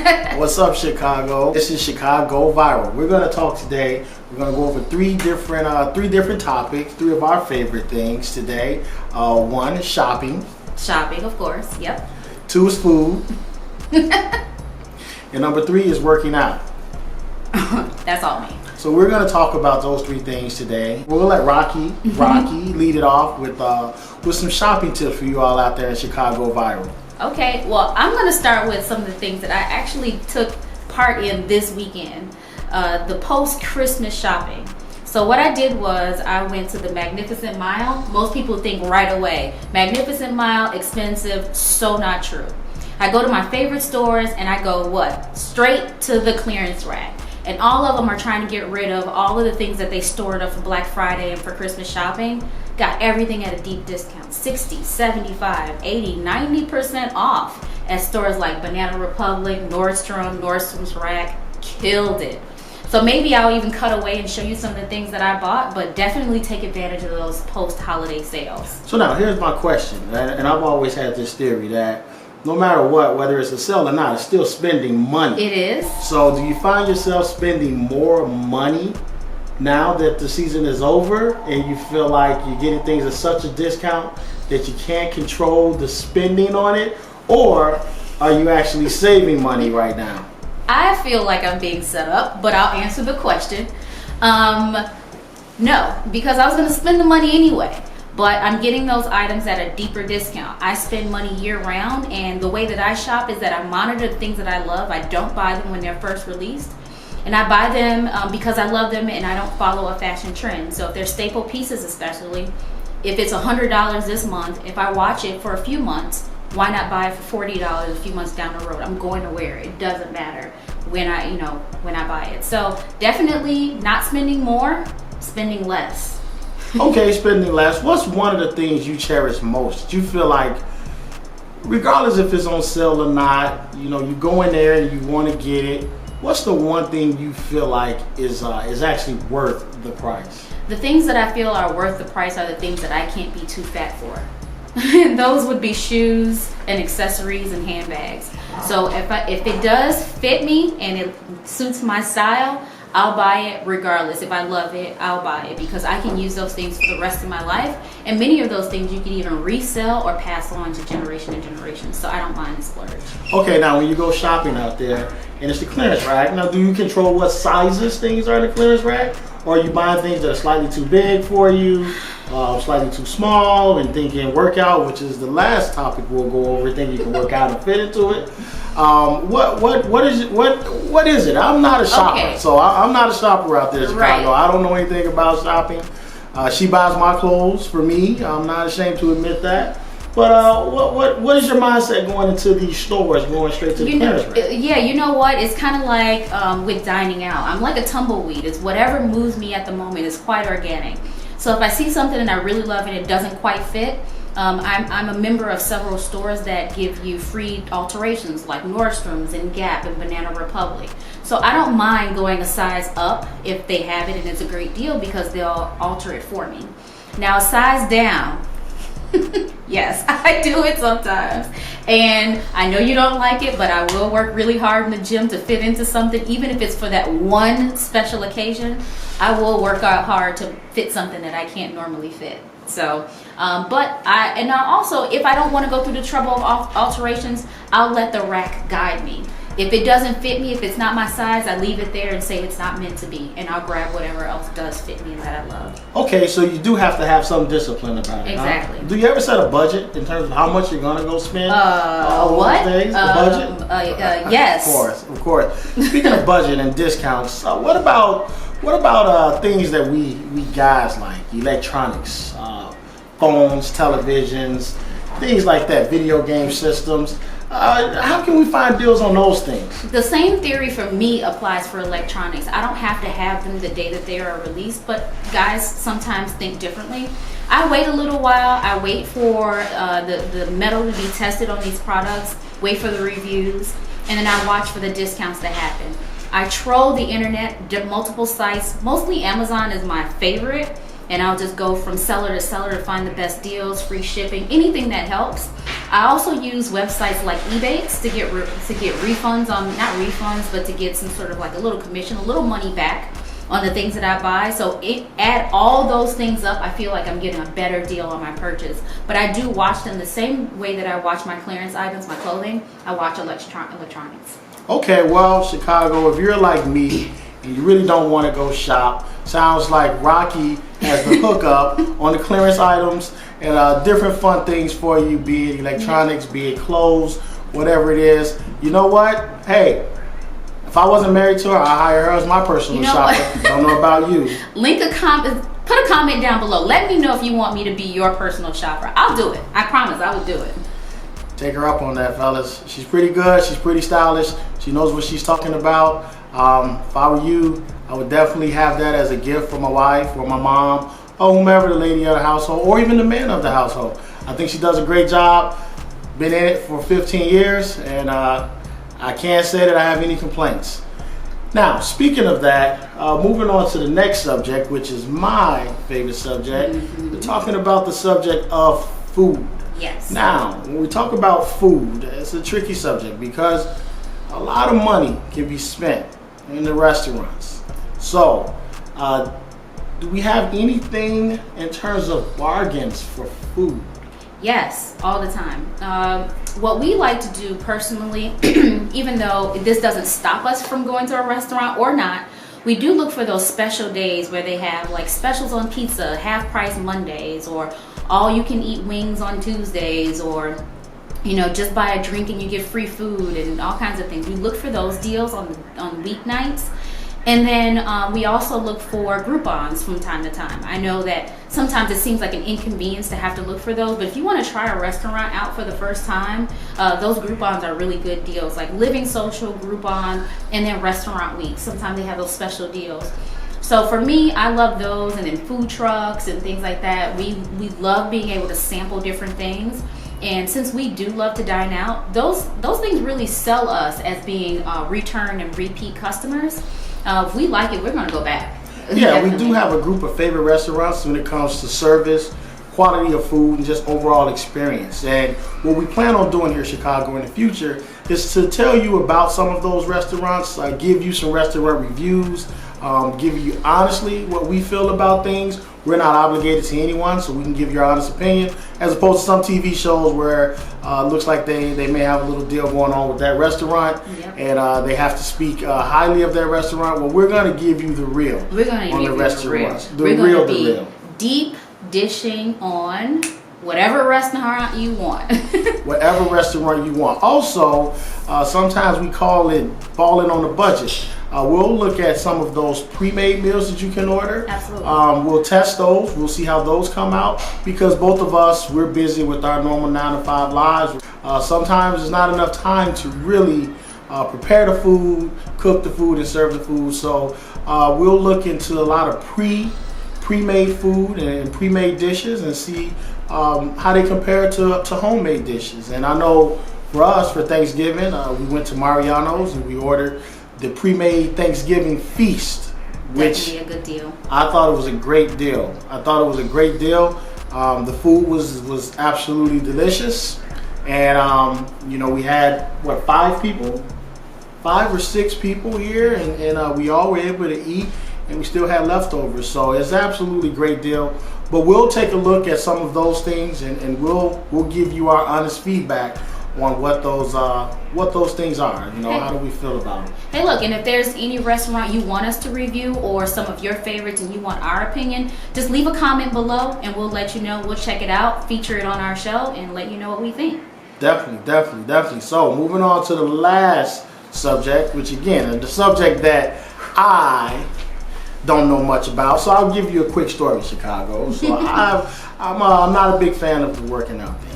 What's up, Chicago? This is Chicago Viral. We're going to talk today. We're going to go over three different topics, three of our favorite things today. One is shopping. Shopping, of course. Yep. 2 is food. And number 3 is working out. That's all me. So we're going to talk about those 3 things today. We're going to let Rocky lead it off with some shopping tips for you all out there in Chicago Viral. Okay, well, I'm going to start with some of the things that I actually took part in this weekend, the post-Christmas shopping. So what I did was I went to the Magnificent Mile. Most people think right away, Magnificent Mile, expensive, so not true. I go to my favorite stores and I go, straight to the clearance rack. And all of them are trying to get rid of all of the things that they stored up for Black Friday and for Christmas shopping. Got everything at a deep discount, 60, 75, 80, 90% off at stores like Banana Republic, Nordstrom's Rack. Killed it. So maybe I'll even cut away and show you some of the things that I bought, but definitely take advantage of those post-holiday sales. So now here's my question, and I've always had this theory that no matter what, whether it's a sale or not, it's still spending money. It is. So do you find yourself spending more money now that the season is over and you feel like you're getting things at such a discount that you can't control the spending on it? Or are you actually saving money right now? I feel like I'm being set up, but I'll answer the question. No, because I was going to spend the money anyway. But I'm getting those items at a deeper discount. I spend money year round, and the way that I shop is that I monitor the things that I love. I don't buy them when they're first released. And I buy them because I love them and I don't follow a fashion trend. So if they're staple pieces especially, if it's $100 this month, if I watch it for a few months, why not buy it for $40 a few months down the road? I'm going to wear it. It doesn't matter when I buy it. So definitely not spending more, spending less. Okay, spending less. What's one of the things you cherish most? You feel like, regardless if it's on sale or not, you go in there and you want to get it. What's the one thing you feel like is actually worth the price? The things that I feel are worth the price are the things that I can't be too fat for. Those would be shoes and accessories and handbags. So if it does fit me and it suits my style, I'll buy it regardless. If I love it, I'll buy it because I can use those things for the rest of my life. And many of those things you can even resell or pass on to generation and generation. So I don't mind the splurge. Okay, now when you go shopping out there and it's the clearance rack, now do you control what sizes things are in the clearance rack? Or are you buying things that are slightly too big for you, slightly too small, and thinking workout, which is the last topic we'll go over, thinking you can work out and fit into it? What is it? I'm not a shopper, okay. So I'm not a shopper out there in Chicago. Right. I don't know anything about shopping. She buys my clothes for me. I'm not ashamed to admit that. But what is your mindset going into these stores, going straight to the clearance rack? Yeah, you know what? It's kind of like with dining out. I'm like a tumbleweed. It's whatever moves me at the moment. It's quite organic. So if I see something and I really love it, it doesn't quite fit. I'm a member of several stores that give you free alterations like Nordstrom's and Gap and Banana Republic. So I don't mind going a size up if they have it and it's a great deal because they'll alter it for me. Now a size down, yes, I do it sometimes. And I know you don't like it, but I will work really hard in the gym to fit into something, even if it's for that one special occasion. I will work out hard to fit something that I can't normally fit. So, I'll also, if I don't want to go through the trouble of alterations, I'll let the rack guide me. If it doesn't fit me, if it's not my size, I leave it there and say it's not meant to be, and I'll grab whatever else does fit me and that I love. Okay, so you do have to have some discipline about it. Exactly. Huh? Do you ever set a budget in terms of how much you're gonna go spend? What? Days? The budget? Yes. Of course. Speaking of budget and discounts, what about things that we guys like? Electronics, phones, televisions, things like that, video game systems. How can we find deals on those things? The same theory for me applies for electronics. I don't have to have them the day that they are released, but guys sometimes think differently. I wait a little while. I wait for the metal to be tested on these products, wait for the reviews, and then I watch for the discounts that happen. I troll the internet, multiple sites. Mostly Amazon is my favorite. and I'll just go from seller to seller to find the best deals, free shipping, anything that helps. I also use websites like eBay to get refunds on, not refunds, but to get some sort of like a little commission, a little money back on the things that I buy. So add all those things up, I feel like I'm getting a better deal on my purchase. But I do watch them the same way that I watch my clearance items, my clothing. I watch electronics. Okay, well, Chicago, if you're like me and you really don't want to go shop, sounds like Rocky has the hookup on the clearance items and different fun things for you, be it electronics, be it clothes, whatever it is. You know what? Hey, if I wasn't married to her, I'd hire her as my personal shopper. Don't know about you. Put a comment down below. Let me know if you want me to be your personal shopper. I'll do it. I promise I will do it. Take her up on that, fellas. She's pretty good. She's pretty stylish. She knows what she's talking about. If I were you, I would definitely have that as a gift for my wife or my mom or whomever, the lady of the household, or even the man of the household. I think she does a great job. Been in it for 15 years, and I can't say that I have any complaints. Now, speaking of that, moving on to the next subject, which is my favorite subject. We're talking about the subject of food. Yes. Now, when we talk about food, it's a tricky subject because a lot of money can be spent in the restaurants. So, do we have anything in terms of bargains for food? Yes, all the time. What we like to do personally, even though this doesn't stop us from going to a restaurant or not, we do look for those special days where they have like specials on pizza, half price Mondays, or all you can eat wings on Tuesdays, or just buy a drink and you get free food and all kinds of things. We look for those deals on weeknights. And then we also look for Groupons from time to time. I know that sometimes it seems like an inconvenience to have to look for those, but if you want to try a restaurant out for the first time, those Groupons are really good deals, like Living Social, Groupon, and then Restaurant Week. Sometimes they have those special deals. So for me, I love those, and then food trucks and things like that. We love being able to sample different things. And since we do love to dine out, those things really sell us as being return and repeat customers. If we like it, we're going to go back. Yeah, Definitely. we do have a group of favorite restaurants when it comes to service, quality of food, and just overall experience. And what we plan on doing here in Chicago in the future is to tell you about some of those restaurants, give you some restaurant reviews, give you honestly what we feel about things. We're not obligated to anyone, so we can give your honest opinion, as opposed to some TV shows where it looks like they may have a little deal going on with that restaurant, and they have to speak highly of their restaurant. Well, we're going to give you the real on the restaurants. We're going to be deep dishing on whatever restaurant you want. Whatever restaurant you want. Also, sometimes we call it balling on the budget. We'll look at some of those pre-made meals that you can order. Absolutely. We'll test those. We'll see how those come out, because both of us, we're busy with our normal 9-to-5 lives. Sometimes there's not enough time to really prepare the food, cook the food, and serve the food. So we'll look into a lot of pre-made food and pre-made dishes and see how they compare to homemade dishes. And I know for us, for Thanksgiving, we went to Mariano's and we ordered the pre-made Thanksgiving feast, which that would be a good deal. I thought it was a great deal. The food was absolutely delicious, and we had 5 or 6 people here, and we all were able to eat, and we still had leftovers. So it's absolutely great deal. But we'll take a look at some of those things, and we'll give you our honest feedback on what those things are. How do we feel about them? Hey, look, and if there's any restaurant you want us to review or some of your favorites and you want our opinion, just leave a comment below and we'll let you know. We'll check it out, feature it on our show, and let you know what we think. Definitely. So moving on to the last subject, which again, the subject that I don't know much about. So I'll give you a quick story, Chicago. So I'm not a big fan of the working out thing.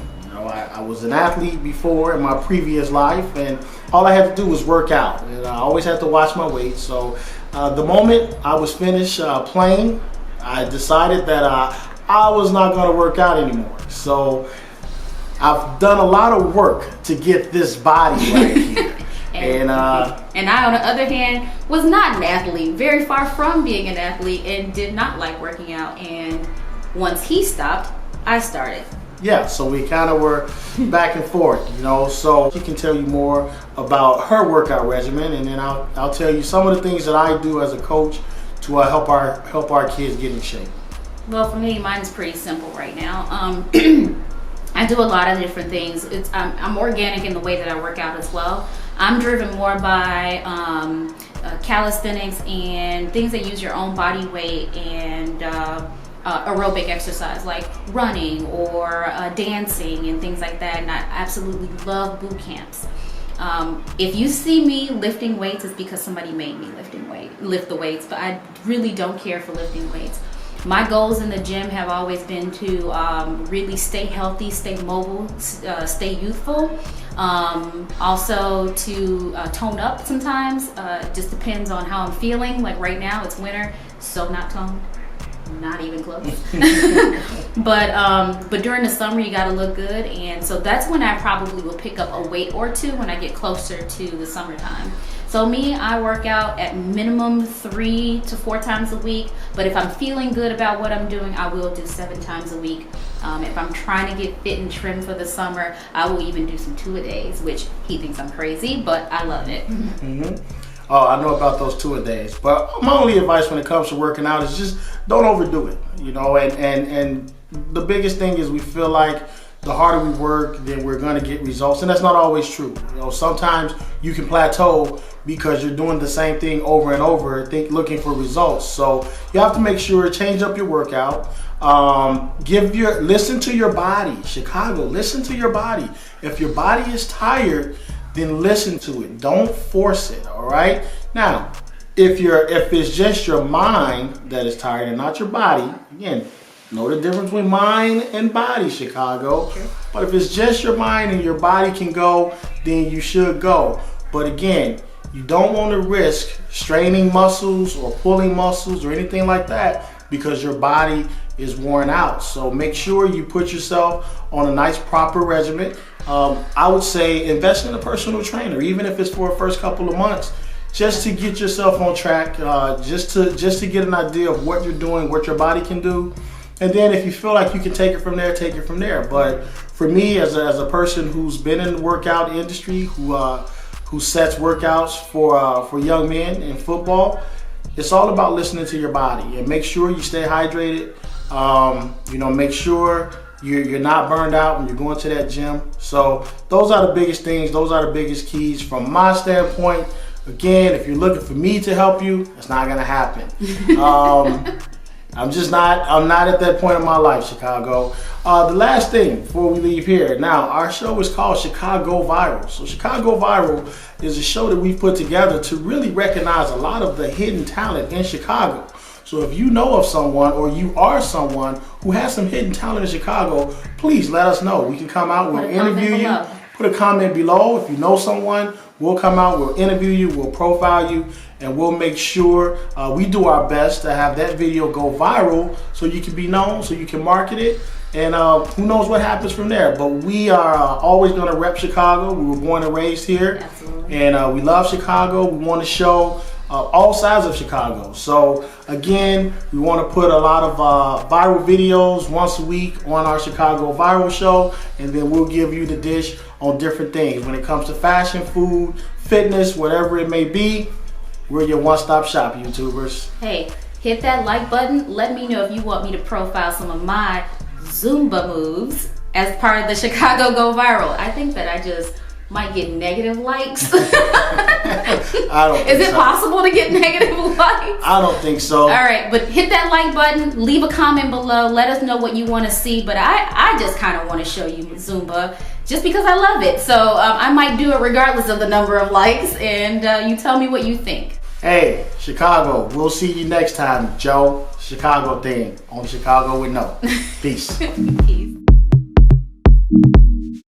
I was an athlete before in my previous life, and all I had to do was work out, and I always had to watch my weight. So the moment I was finished playing, I decided that I was not going to work out anymore. So I've done a lot of work to get this body right here. And I, on the other hand, was not an athlete, very far from being an athlete, and did not like working out. And once he stopped, I started. Yeah, so we kind of were back and forth, you know. So she can tell you more about her workout regimen, and then I'll tell you some of the things that I do as a coach to help our kids get in shape. Well, for me, mine's pretty simple right now. I do a lot of different things. I'm organic in the way that I work out as well. I'm driven more by calisthenics and things that use your own body weight and aerobic exercise like running or dancing and things like that. And I absolutely love boot camps. If you see me lifting weights, it's because somebody made me lift the weights, but I really don't care for lifting weights. My goals in the gym have always been to really stay healthy, stay mobile, stay youthful. Also to tone up sometimes. Just depends on how I'm feeling. Like right now, it's winter, so not toned. Not even close. But during the summer you gotta look good, and so that's when I probably will pick up a weight or two when I get closer to the summertime. So me, I work out at minimum 3 to 4 times a week, but if I'm feeling good about what I'm doing, I will do 7 times a week. If I'm trying to get fit and trim for the summer, I will even do some 2-a-days, which he thinks I'm crazy, but I love it. Mm-hmm. Oh, I know about those 2-a-days, but my only advice when it comes to working out is just don't overdo it, you know. And the biggest thing is we feel like the harder we work, then we're going to get results, and that's not always true. You know, sometimes you can plateau because you're doing the same thing over and over, looking for results. So you have to make sure change up your workout. Listen to your body, Chicago. Listen to your body. If your body is tired, then listen to it. Don't force it. All right. Now, if it's just your mind that is tired and not your body, again, know the difference between mind and body, Chicago. Sure. But if it's just your mind and your body can go, then you should go. But again, you don't want to risk straining muscles or pulling muscles or anything like that because your body is worn out. So make sure you put yourself on a nice proper regimen. I would say invest in a personal trainer, even if it's for the first couple of months, just to get yourself on track, just to get an idea of what you're doing, what your body can do. And then if you feel like you can take it from there, take it from there. But for me, as a person who's been in the workout industry, who sets workouts for young men in football, it's all about listening to your body and make sure you stay hydrated. Make sure you're not burned out when you're going to that gym. So those are the biggest things. Those are the biggest keys from my standpoint. Again, if you're looking for me to help you, it's not going to happen. I'm not at that point in my life, Chicago. The last thing before we leave here. Now, our show is called Chicago Viral. So Chicago Viral is a show that we've put together to really recognize a lot of the hidden talent in Chicago. So if you know of someone or you are someone who has some hidden talent in Chicago, please let us know. We can come out, we'll interview you. Put a comment below. If you know someone, we'll come out, we'll interview you, we'll profile you, and we'll make sure we do our best to have that video go viral so you can be known, so you can market it, and who knows what happens from there. But we are always going to rep Chicago. We were born and raised here. Absolutely. And we love Chicago. We want to show all sides of Chicago. So again, we want to put a lot of viral videos once a week on our Chicago Viral Show, and then we'll give you the dish on different things. When it comes to fashion, food, fitness, whatever it may be, we're your one-stop shop, YouTubers. Hey, hit that like button. Let me know if you want me to profile some of my Zumba moves as part of the Chicago Go Viral. I think that I just might get negative likes. I don't think Is it possible to get negative likes? I don't think so. All right, but hit that like button, leave a comment below, let us know what you want to see. But I just kind of want to show you Zumba just because I love it. So I might do it regardless of the number of likes, and you tell me what you think. Hey, Chicago, we'll see you next time, Joe. Chicago thing on Chicago with No. Peace. Peace.